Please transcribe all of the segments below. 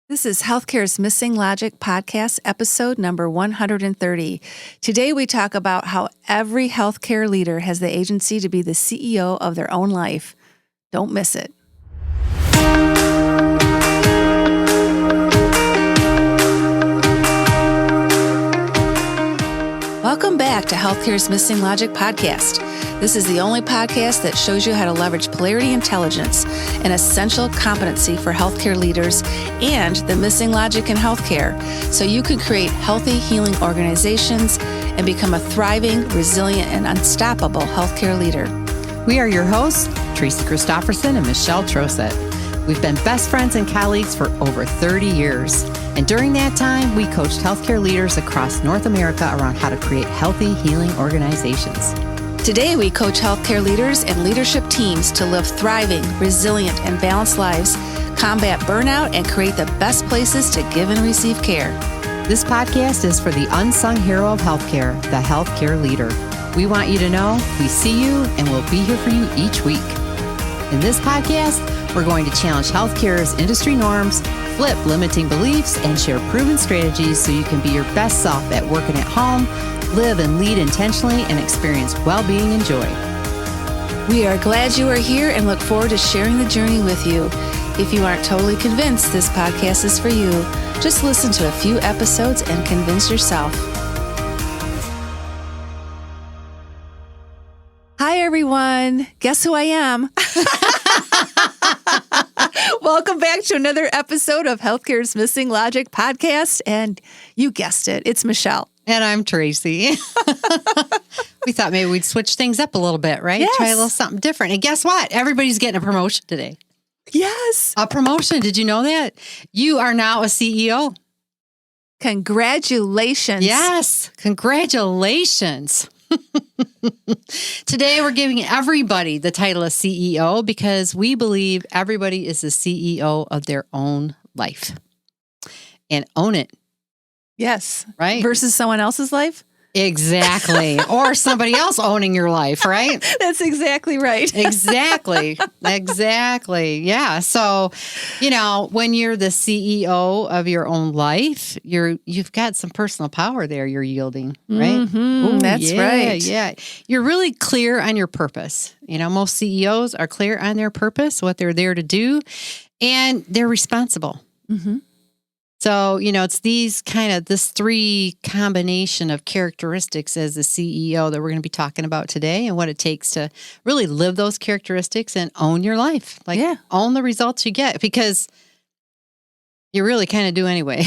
This is Healthcare's Missing Logic podcast, episode number 130. Today we talk about how every healthcare leader has the agency to be the CEO of their own life. Don't miss it. Welcome back to Healthcare's Missing Logic podcast. This is the only podcast that shows you how to leverage polarity intelligence, an essential competency for healthcare leaders, and the missing logic in healthcare, so you can create healthy, healing organizations and become a thriving, resilient, and unstoppable healthcare leader. We are your hosts, Tracy Christofferson and Michelle Trosett. We've been best friends and colleagues for over 30 years. And during that time, we coached healthcare leaders across North America around how to create healthy, healing organizations. Today, we coach healthcare leaders and leadership teams to live thriving, resilient, and balanced lives, combat burnout, and create the best places to give and receive care. This podcast is for the unsung hero of healthcare, the healthcare leader. We want you to know we see you and we'll be here for you each week. In this podcast, we're going to challenge healthcare's industry norms, flip limiting beliefs, and share proven strategies so you can be your best self at work and at home, live and lead intentionally, and experience well-being and joy. We are glad you are here and look forward to sharing the journey with you. If you aren't totally convinced this podcast is for you, just listen to a few episodes and convince yourself. Hi, everyone. Guess who I am? Welcome back to another episode of Healthcare's Missing Logic podcast. And you guessed it, it's Michelle. And I'm Tracy. We thought maybe we'd switch things up a little bit, right? Yes. Try a little something different. And guess what? Everybody's getting a promotion today. Yes. A promotion. Did you know that? You are now a CEO. Congratulations. Yes. Congratulations. Today, we're giving everybody the title of CEO because we believe everybody is the CEO of their own life. And own it. Yes. Right? Versus someone else's life? Exactly. Or somebody else owning your life, right? That's exactly right. Exactly. Yeah. So, when you're the CEO of your own life, you've got some personal power there you're yielding, right? Mm-hmm. Ooh, That's right. Yeah. You're really clear on your purpose. Most CEOs are clear on their purpose, what they're there to do, and they're responsible. Mm-hmm. So, it's this three combination of characteristics as the CEO that we're going to be talking about today and what it takes to really live those characteristics and own your life. Own the results you get because you really kind of do anyway.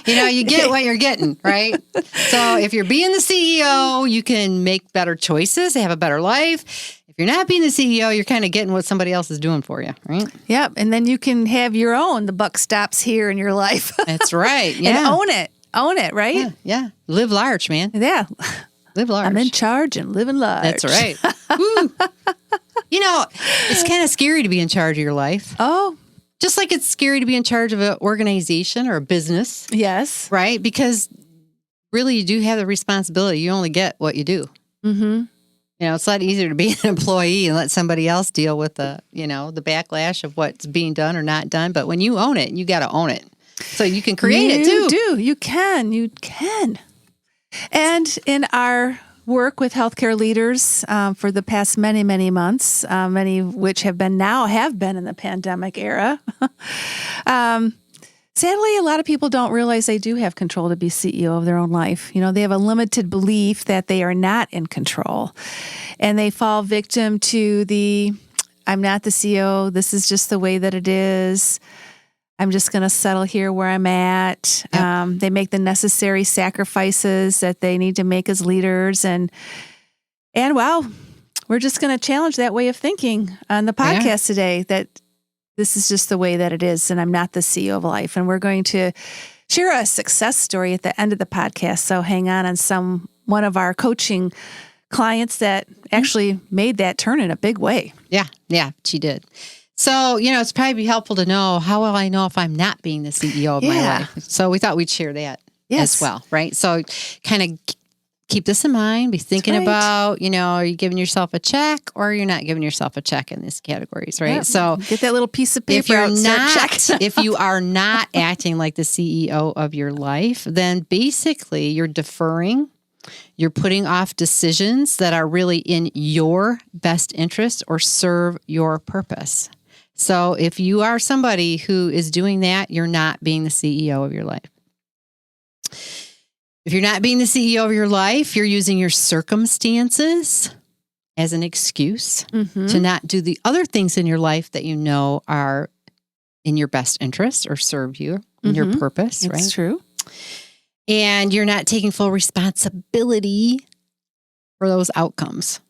You get what you're getting, right? So if you're being the CEO, you can make better choices, have a better life. If you're not being the CEO, you're kind of getting what somebody else is doing for you, right? Yep. And then you can have your own, the buck stops here in your life. That's right. Yeah. And own it. Own it, right? Yeah. Live large, man. Yeah. Live large. I'm in charge and living large. That's right. Woo. It's kind of scary to be in charge of your life. Oh. Just like it's scary to be in charge of an organization or a business. Yes. Right? Because really you do have the responsibility. You only get what you do. Mm-hmm. It's a lot easier to be an employee and let somebody else deal with the backlash of what's being done or not done. But when you own it, you got to own it. So you can create it too. You can. And in our work with healthcare leaders for the past many, many months, many of which have been in the pandemic era. Sadly, a lot of people don't realize they do have control to be CEO of their own life. They have a limited belief that they are not in control. And they fall victim to I'm not the CEO. This is just the way that it is. I'm just going to settle here where I'm at. Yep. They make the necessary sacrifices that they need to make as leaders. And wow, we're just going to challenge that way of thinking on the podcast today, that this is just the way that it is, and I'm not the CEO of life. And we're going to share a success story at the end of the podcast. So hang on one of our coaching clients that actually made that turn in a big way. Yeah, she did. So, it's probably helpful to know, how will I know if I'm not being the CEO of my life? So we thought we'd share that as well, right? So kind of keep this in mind. Be thinking right. about, are you giving yourself a check or you're not giving yourself a check in these categories, right? Yep. So get that little piece of paper. If you're out, not, if you are not acting like the CEO of your life, then basically you're deferring. You're putting off decisions that are really in your best interest or serve your purpose. So if you are somebody who is doing that, you're not being the CEO of your life. If you're not being the CEO of your life, you're using your circumstances as an excuse to not do the other things in your life that you know are in your best interest or serve you and your purpose, right? That's true. And you're not taking full responsibility for those outcomes.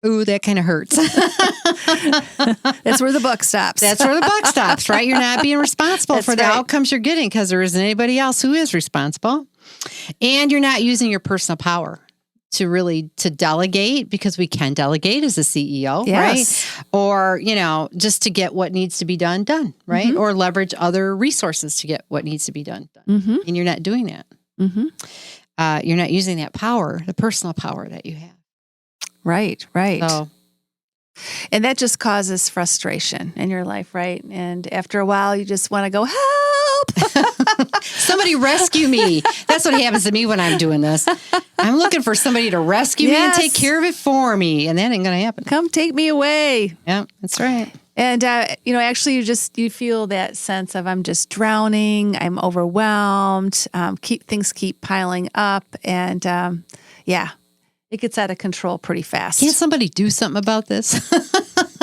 Ooh, that kind of hurts. That's where the buck stops. That's where the buck stops, right? You're not being responsible for the outcomes you're getting because there isn't anybody else who is responsible. And you're not using your personal power to delegate, because we can delegate as a CEO, right? Or, just to get what needs to be done, right? Or leverage other resources to get what needs to be done. And you're not doing that. You're not using that power, the personal power that you have. Right. So, and that just causes frustration in your life, right? And after a while, you just want to go, help! Somebody rescue me. That's what happens to me when I'm doing this. I'm looking for somebody to rescue me and take care of it for me. And that ain't going to happen. Come take me away. Yeah, that's right. And, actually you feel that sense of I'm just drowning. I'm overwhelmed. Things keep piling up. And, it gets out of control pretty fast. Can't somebody do something about this?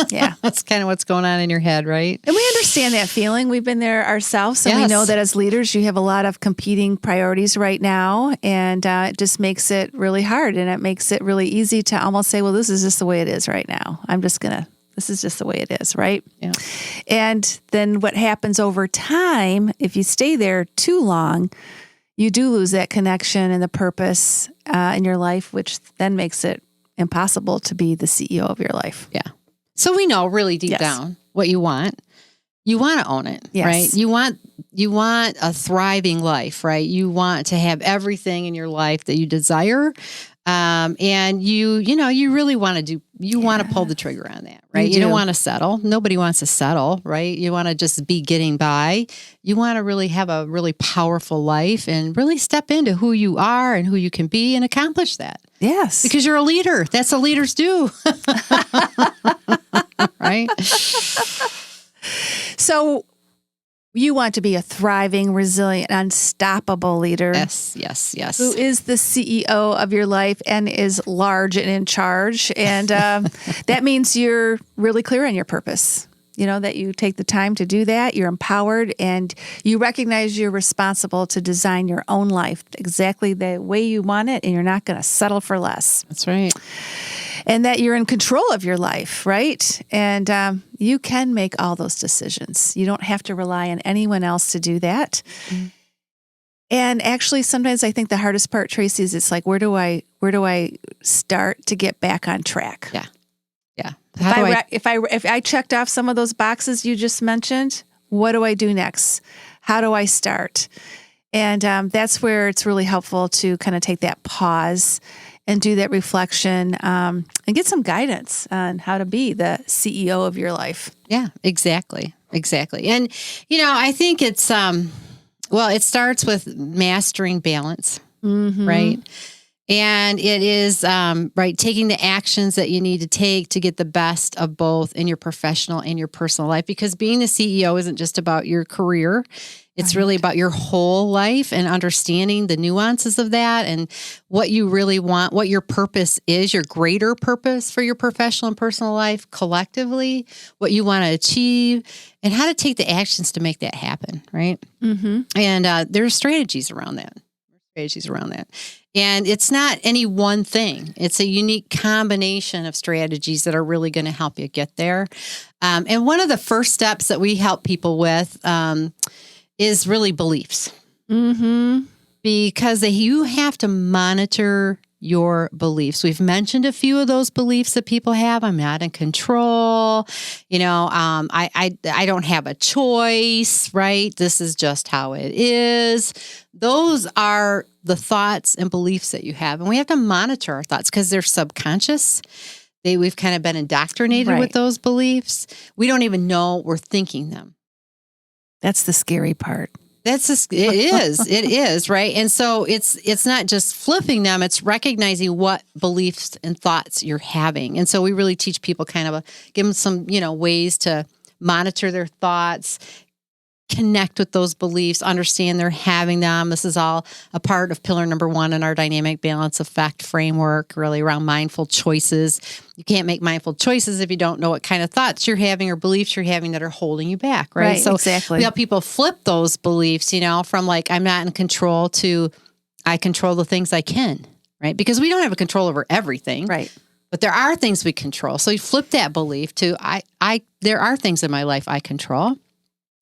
Yeah. That's kind of what's going on in your head, right? And we understand that feeling. We've been there ourselves. And we know that as leaders, you have a lot of competing priorities right now. And it just makes it really hard. And it makes it really easy to almost say, well, this is just the way it is right now. This is just the way it is, right? Yeah. And then what happens over time, if you stay there too long, you do lose that connection and the purpose in your life, which then makes it impossible to be the CEO of your life. Yeah. So we know really deep down what you want. You want to own it, right? You want a thriving life, right? You want to have everything in your life that you desire. And you really want to want to pull the trigger on that, right? You don't want to settle. Nobody wants to settle, right? You want to just be getting by. You want to really have a really powerful life and really step into who you are and who you can be and accomplish that. Yes. Because you're a leader. That's what leaders do. Right? So you want to be a thriving, resilient, unstoppable leader. Yes. Who is the CEO of your life and is large and in charge. And that means you're really clear on your purpose. That you take the time to do that. You're empowered and you recognize you're responsible to design your own life exactly the way you want it. And you're not going to settle for less. That's right. And that you're in control of your life, right? And you can make all those decisions. You don't have to rely on anyone else to do that. And actually, sometimes I think the hardest part, Tracy, is it's like, where do I start to get back on track? Yeah. If I checked off some of those boxes you just mentioned, what do I do next? How do I start? And that's where it's really helpful to kind of take that pause and do that reflection and get some guidance on how to be the CEO of your life. Yeah, exactly. And, I think it's, it starts with mastering balance, right? And it is, taking the actions that you need to take to get the best of both in your professional and your personal life. Because being the CEO isn't just about your career. It's really about your whole life and understanding the nuances of that and what you really want, what your purpose is, your greater purpose for your professional and personal life collectively, what you want to achieve, and how to take the actions to make that happen, right? And there are strategies around that. And it's not any one thing. It's a unique combination of strategies that are really going to help you get there. And one of the first steps that we help people with is really beliefs. Because you have to monitor your beliefs. We've mentioned a few of those beliefs that people have. I'm not in control. I don't have a choice, right? This is just how it is. Those are the thoughts and beliefs that you have. And we have to monitor our thoughts because they're subconscious. We've kind of been indoctrinated with those beliefs. We don't even know we're thinking them. That's the scary part. It is, right? And so it's not just flipping them, it's recognizing what beliefs and thoughts you're having. And so we really teach people give them some, ways to monitor their thoughts, connect with those beliefs, understand they're having them. This is all a part of pillar number 1 in our dynamic balance effect framework, really around mindful choices. You can't make mindful choices if you don't know what kind of thoughts you're having or beliefs you're having that are holding you back, right? So exactly. We help people flip those beliefs, from I'm not in control to I control the things I can, right? Because we don't have a control over everything. Right. But there are things we control. So you flip that belief to there are things in my life I control.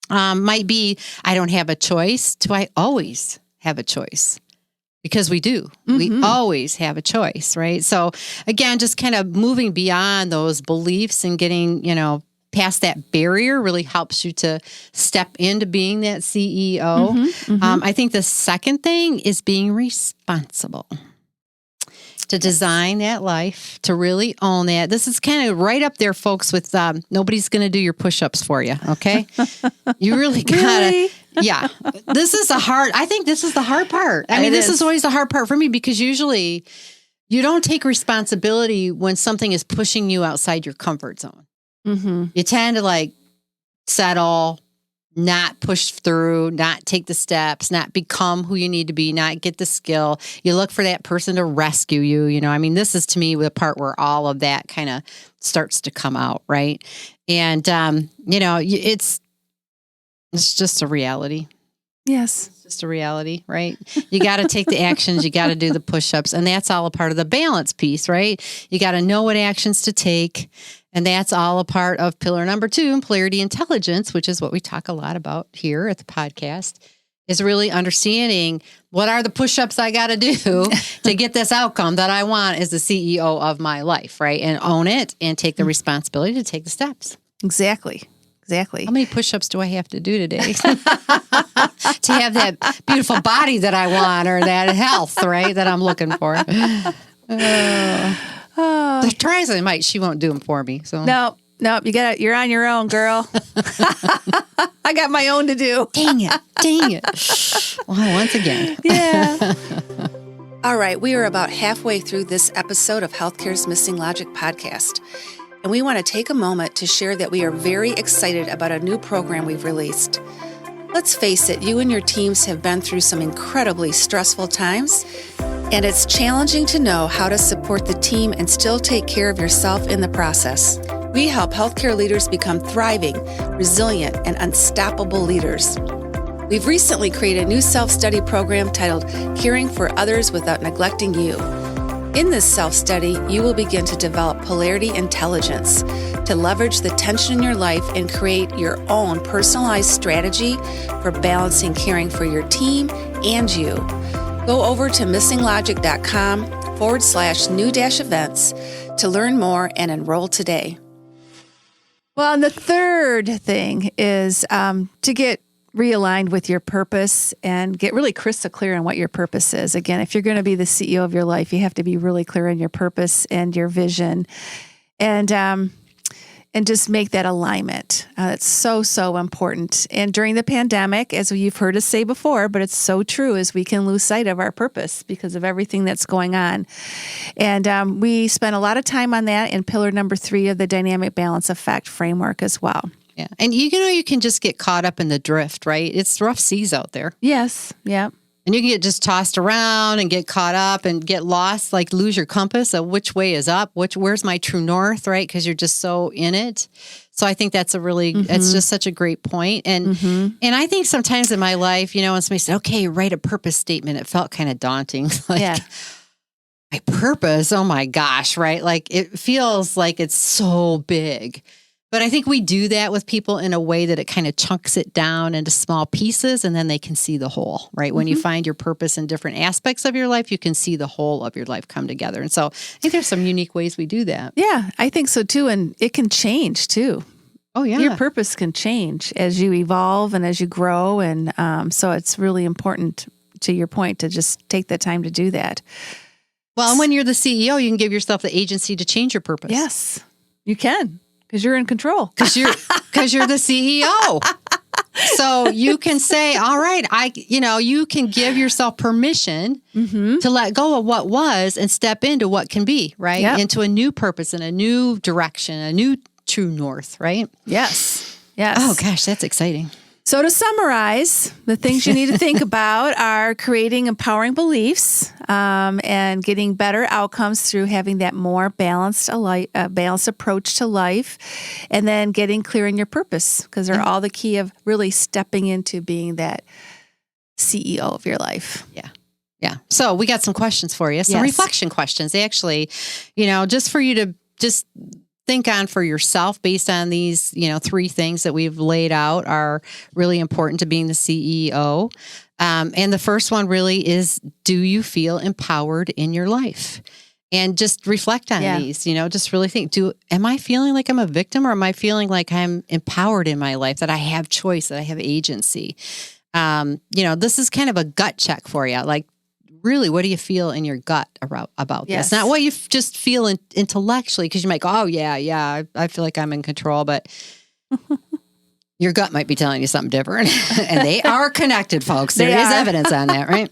Might be, I don't have a choice to I always have a choice, because we do. Mm-hmm. We always have a choice, right? So again, just kind of moving beyond those beliefs and getting, past that barrier really helps you to step into being that CEO. Mm-hmm. Mm-hmm. I think the second thing is being responsible. To design that life, to really own that. This is kind of right up there, folks, with nobody's going to do your push-ups for you, okay? You really got to, yeah. I think this is the hard part. This is always the hard part for me, because usually you don't take responsibility when something is pushing you outside your comfort zone. Mm-hmm. You tend to settle, not push through, not take the steps, not become who you need to be, not get the skill. You look for that person to rescue you. This is to me the part where all of that kind of starts to come out, right? And, it's just a reality. Yes. It's just a reality, right? You got to take the actions. You got to do the push-ups. And that's all a part of the balance piece, right? You got to know what actions to take. And that's all a part of pillar number 2, polarity intelligence, which is what we talk a lot about here at the podcast, is really understanding what are the push-ups I got to do to get this outcome that I want as the CEO of my life, right? And own it and take the responsibility to take the steps. Exactly. How many push-ups do I have to do today to have that beautiful body that I want, or that health, right, that I'm looking for? Try as I might, she won't do them for me. So no, you're on your own, girl. I got my own to do. Dang it. Well, once again. Yeah. All right, we are about halfway through this episode of Healthcare's Missing Logic podcast. And we want to take a moment to share that we are very excited about a new program we've released. Let's face it, you and your teams have been through some incredibly stressful times, and it's challenging to know how to support the team and still take care of yourself in the process. We help healthcare leaders become thriving, resilient, and unstoppable leaders. We've recently created a new self-study program titled Caring for Others Without Neglecting You. In this self-study, you will begin to develop polarity intelligence to leverage the tension in your life and create your own personalized strategy for balancing caring for your team and you. Go over to missinglogic.com/new-events to learn more and enroll today. Well, and the third thing is to get realigned with your purpose and get really crystal clear on what your purpose is. Again, if you're going to be the CEO of your life, you have to be really clear on your purpose and your vision, and just make that alignment. It's so important. And during the pandemic, as you've heard us say before, but it's so true, is we can lose sight of our purpose because of everything that's going on. And we spent a lot of time on that in pillar number 3 of the dynamic balance effect framework as well. Yeah. And you can just get caught up in the drift, right? It's rough seas out there. Yes. Yeah. And you can get just tossed around and get caught up and get lost, lose your compass of which way is up, where's my true north, right? Because you're just so in it. So I think that's it's just such a great point. And and I think sometimes in my life, when somebody said, okay, write a purpose statement, it felt kind of daunting. My purpose, oh my gosh, right? It feels like it's so big. But I think we do that with people in a way that it kind of chunks it down into small pieces and then they can see the whole, right? When you find your purpose in different aspects of your life, you can see the whole of your life come together. And so I think there's some unique ways we do that. Yeah, I think so too. And it can change too. Oh, yeah. Your purpose can change as you evolve and as you grow. And so it's really important, to your point, to just take the time to do that. Well, and when you're the CEO, you can give yourself the agency to change your purpose. Yes, you can. Because you're in control. Because you're the CEO. So you can say, all right, you can give yourself permission to let go of what was and step into what can be, right? Yep. Into a new purpose and a new direction, a new true north, right? Yes. Yes. Oh, gosh, that's exciting. So to summarize, the things you need to think about are creating empowering beliefs and getting better outcomes through having that more balanced approach to life, and then getting clear on your purpose, because they're all the key of really stepping into being that CEO of your life. Yeah. Yeah. So we got some questions for you, some reflection questions, actually, just for you to just think on for yourself based on these, 3 things that we've laid out are really important to being the CEO. And the first one really is, do you feel empowered in your life? And just reflect on these, just really think, am I feeling like I'm a victim, or am I feeling like I'm empowered in my life, that I have choice, that I have agency? This is kind of a gut check for you. Like, really, what do you feel in your gut about this? Not what you just feel intellectually, because you might go, oh, yeah, I feel like I'm in control, but your gut might be telling you something different. And they are connected, folks. There is evidence on that, right?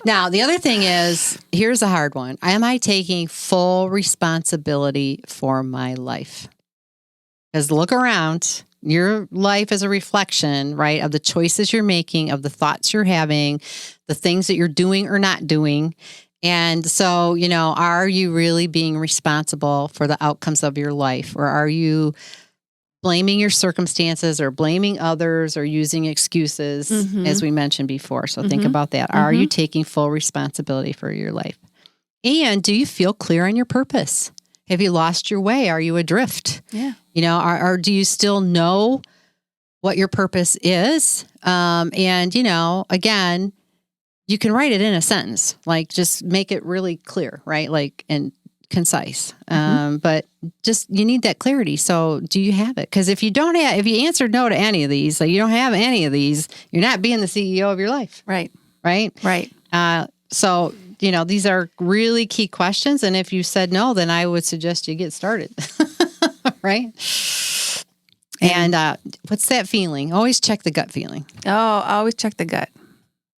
Now, the other thing is, here's a hard one. Am I taking full responsibility for my life? Because look around. Your life is a reflection, right, of the choices you're making, of the thoughts you're having, the things that you're doing or not doing. And so, are you really being responsible for the outcomes of your life? Or are you blaming your circumstances or blaming others or using excuses, as we mentioned before? So think about that. Are you taking full responsibility for your life? And do you feel clear on your purpose? Have you lost your way? Are you adrift? Yeah. Or do you still know what your purpose is? And, again, you can write it in a sentence, like just make it really clear, right? Like, and concise. But just, you need that clarity. So do you have it? Because if you answered no to any of these, like you don't have any of these, you're not being the CEO of your life. Right. Right. Right. So, these are really key questions. And if you said no, then I would suggest you get started. Right. And what's that feeling? Always check the gut feeling. Oh, always check the gut.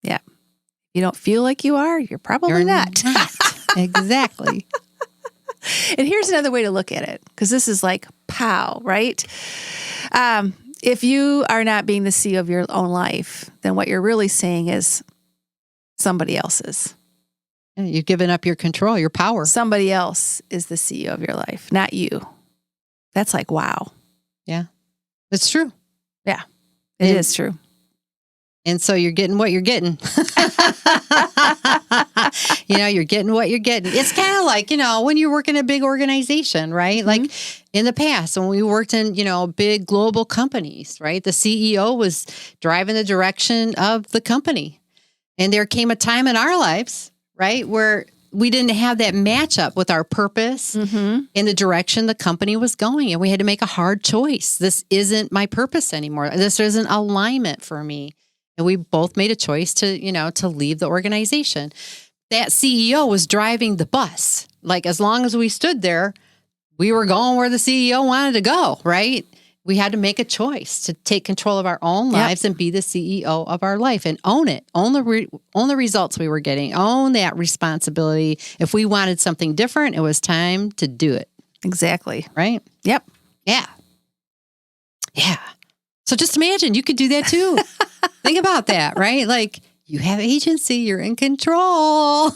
Yeah. You don't feel like you are, you're probably not. Exactly. And here's another way to look at it, because this is like, pow, right? If you are not being the CEO of your own life, then what you're really saying is somebody else's. Yeah, you've given up your control, your power. Somebody else is the CEO of your life, not you. That's like, wow. Yeah, it's true. Yeah, it is true. And so you're getting what you're getting. You're getting what you're getting. It's kind of like, when you work in a big organization, right? Like in the past, when we worked in, big global companies, right? The CEO was driving the direction of the company. And there came a time in our lives, right, where we didn't have that matchup with our purpose in the direction the company was going. And we had to make a hard choice. This isn't my purpose anymore. This isn't alignment for me. And we both made a choice to leave the organization. That CEO was driving the bus. Like, as long as we stood there, we were going where the CEO wanted to go, right? We had to make a choice to take control of our own lives and be the CEO of our life and own it. Own the results we were getting. Own that responsibility. If we wanted something different, it was time to do it. Exactly. Right? Yep. Yeah. Yeah. So just imagine you could do that too. Think about that, right? Like, you have agency. You're in control.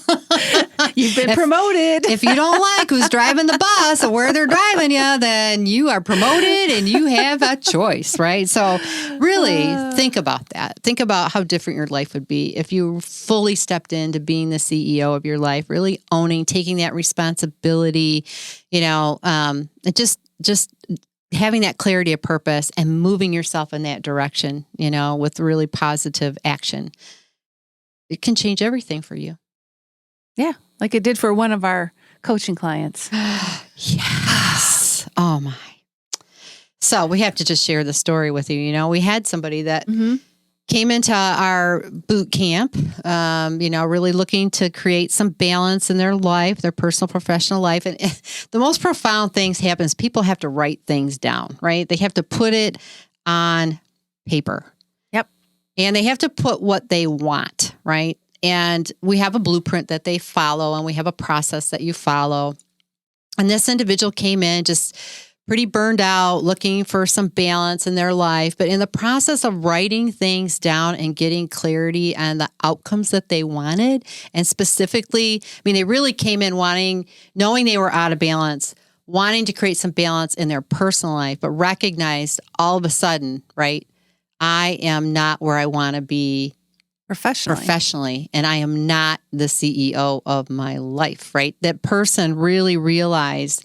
You've been promoted. If you don't like who's driving the bus or where they're driving you, then you are promoted and you have a choice, right? So really think about that. Think about how different your life would be if you fully stepped into being the CEO of your life, really owning, taking that responsibility, just having that clarity of purpose and moving yourself in that direction, with really positive action, it can change everything for you. Yeah, like it did for one of our coaching clients. Yes. Oh my. So we have to just share the story with you. We had somebody that came into our boot camp, really looking to create some balance in their life, their personal, professional life. And the most profound things happens. People have to write things down, right? They have to put it on paper. Yep. And they have to put what they want, right? And we have a blueprint that they follow, and we have a process that you follow. And this individual came in just pretty burned out, looking for some balance in their life. But in the process of writing things down and getting clarity on the outcomes that they wanted, and specifically, they really came in knowing they were out of balance, wanting to create some balance in their personal life, but recognized all of a sudden, right, I am not where I want to be professionally, and I am not the CEO of my life, right? That person really realized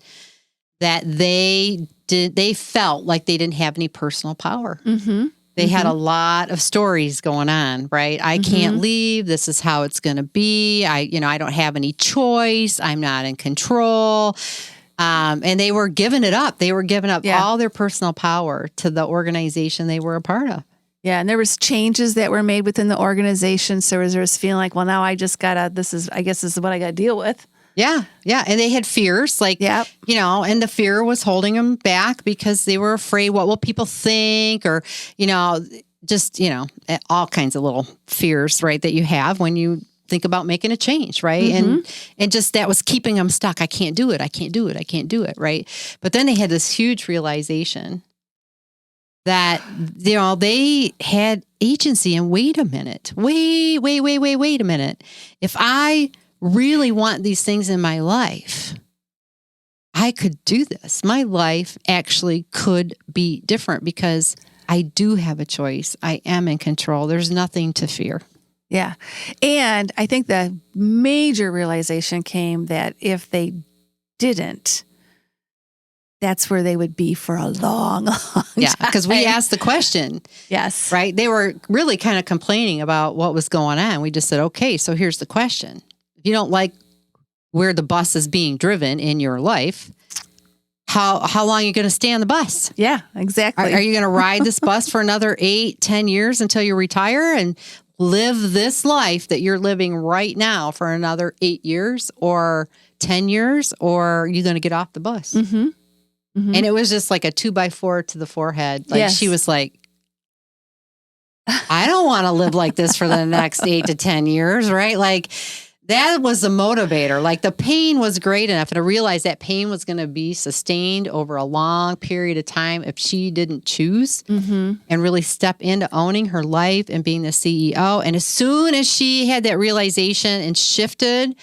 that they felt like they didn't have any personal power. Mm-hmm. They had a lot of stories going on, right? I can't leave. This is how it's going to be. I don't have any choice. I'm not in control. And they were giving it up. They were giving up all their personal power to the organization they were a part of. Yeah, and there was changes that were made within the organization. So there was feeling like, well, now I just I guess this is what I got to deal with. Yeah. And they had fears, and the fear was holding them back because they were afraid, what will people think? Or, all kinds of little fears, right, that you have when you think about making a change, right? And just that was keeping them stuck. I can't do it. I can't do it. I can't do it, right? But then they had this huge realization that, they had agency, and wait a minute, wait a minute. If I really want these things in my life, I could do this. My life actually could be different because I do have a choice. I am in control. There's nothing to fear. Yeah. And I think the major realization came that if they didn't, that's where they would be for a long time. Yeah, because we asked the question. Yes. Right? They were really kind of complaining about what was going on. We just said, okay, so here's the question. If you don't like where the bus is being driven in your life, how long are you going to stay on the bus? Yeah, exactly. Are you going to ride this bus for another 8-10 years until you retire and live this life that you're living right now for another 8 years or 10 years, or are you going to get off the bus? Mm-hmm. Mm-hmm. And it was just like a 2x4 to the forehead. Like She was like, I don't want to live like this for the next 8 to 10 years, right? Like that was the motivator. Like the pain was great enough, and I realized that pain was going to be sustained over a long period of time if she didn't choose and really step into owning her life and being the CEO. And as soon as she had that realization and shifted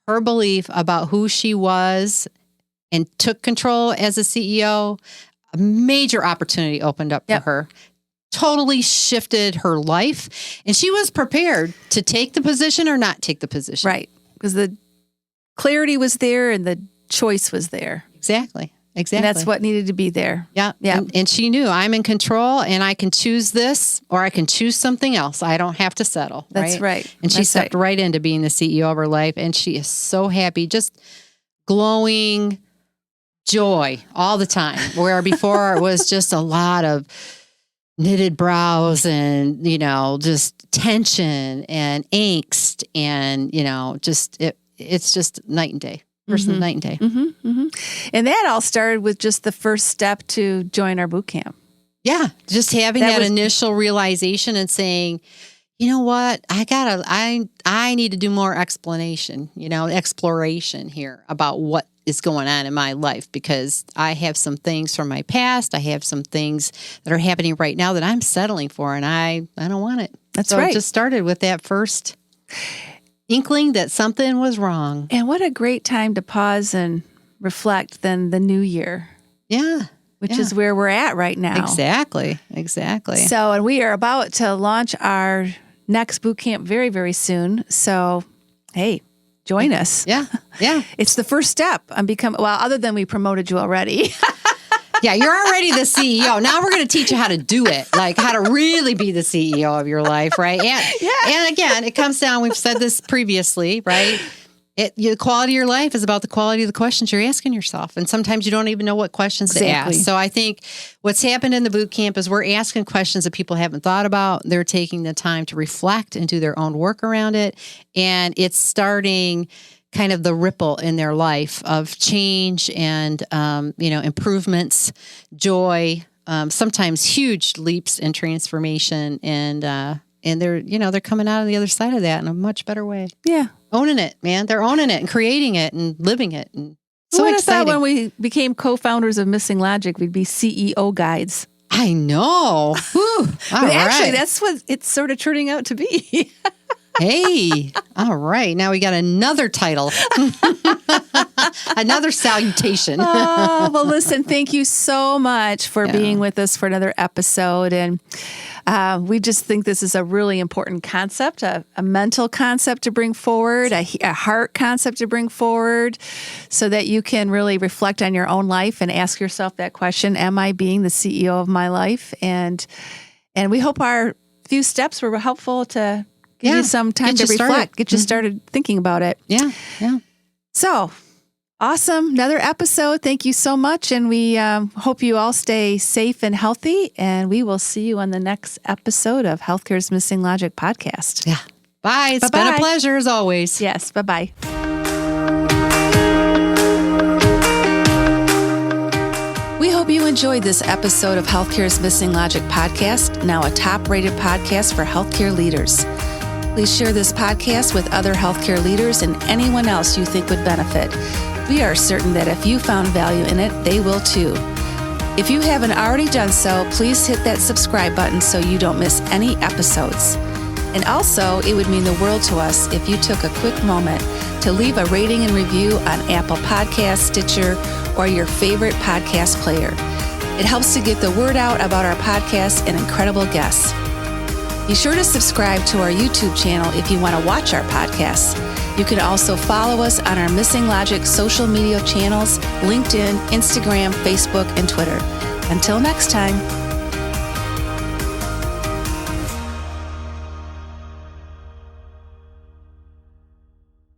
her belief about who she was and took control as a CEO, a major opportunity opened up for her. Totally shifted her life. And she was prepared to take the position or not take the position. Right. Because the clarity was there and the choice was there. Exactly. And that's what needed to be there. Yeah. Yeah. And she knew, I'm in control and I can choose this or I can choose something else. I don't have to settle. That's right. And she stepped right into being the CEO of her life. And she is so happy, just glowing joy all the time, where before it was just a lot of knitted brows and, just tension and angst and, it's just night and day, night and day. Mm-hmm, mm-hmm. And that all started with just the first step to join our boot camp. Yeah. Just having that initial realization and saying, you know what, I need to do more exploration here about what is going on in my life, because I have some things from my past. I have some things that are happening right now that I'm settling for, and I don't want it. That's right. It just started with that first inkling that something was wrong. And what a great time to pause and reflect than the new year. Yeah. Which is where we're at right now. Exactly. So, and we are about to launch our next boot camp very, very soon. So, hey, join us. Yeah. It's the first step on other than we promoted you already. Yeah, you're already the CEO. Now we're going to teach you how to do it, like how to really be the CEO of your life, right? And again, it comes down, we've said this previously, right? The quality of your life is about the quality of the questions you're asking yourself. And sometimes you don't even know what questions to ask. So I think what's happened in the boot camp is we're asking questions that people haven't thought about. They're taking the time to reflect and do their own work around it. And it's starting kind of the ripple in their life of change and, improvements, joy, sometimes huge leaps in transformation. And they're coming out on the other side of that in a much better way. Yeah. Owning it, man. They're owning it and creating it and living it. And so I exciting. thought when we became co-founders of MissingLogic, we'd be CEO guides. I know. Whew. Actually, that's what it's sort of turning out to be. Hey, all right. Now we got another title, another salutation. Oh, well, listen, thank you so much for being with us for another episode. And we just think this is a really important concept, a mental concept to bring forward, a heart concept to bring forward so that you can really reflect on your own life and ask yourself that question, am I being the CEO of my life? And we hope our few steps were helpful to give you some time to reflect, get you started thinking about it. Yeah. So awesome. Another episode. Thank you so much. And we hope you all stay safe and healthy. And we will see you on the next episode of Healthcare's Missing Logic podcast. Yeah. Bye. It's been a pleasure as always. Yes. Bye-bye. We hope you enjoyed this episode of Healthcare's Missing Logic podcast, now a top-rated podcast for healthcare leaders. Please share this podcast with other healthcare leaders and anyone else you think would benefit. We are certain that if you found value in it, they will too. If you haven't already done so, please hit that subscribe button so you don't miss any episodes. And also, it would mean the world to us if you took a quick moment to leave a rating and review on Apple Podcasts, Stitcher, or your favorite podcast player. It helps to get the word out about our podcast and incredible guests. Be sure to subscribe to our YouTube channel if you want to watch our podcasts. You can also follow us on our MissingLogic social media channels, LinkedIn, Instagram, Facebook, and Twitter. Until next time.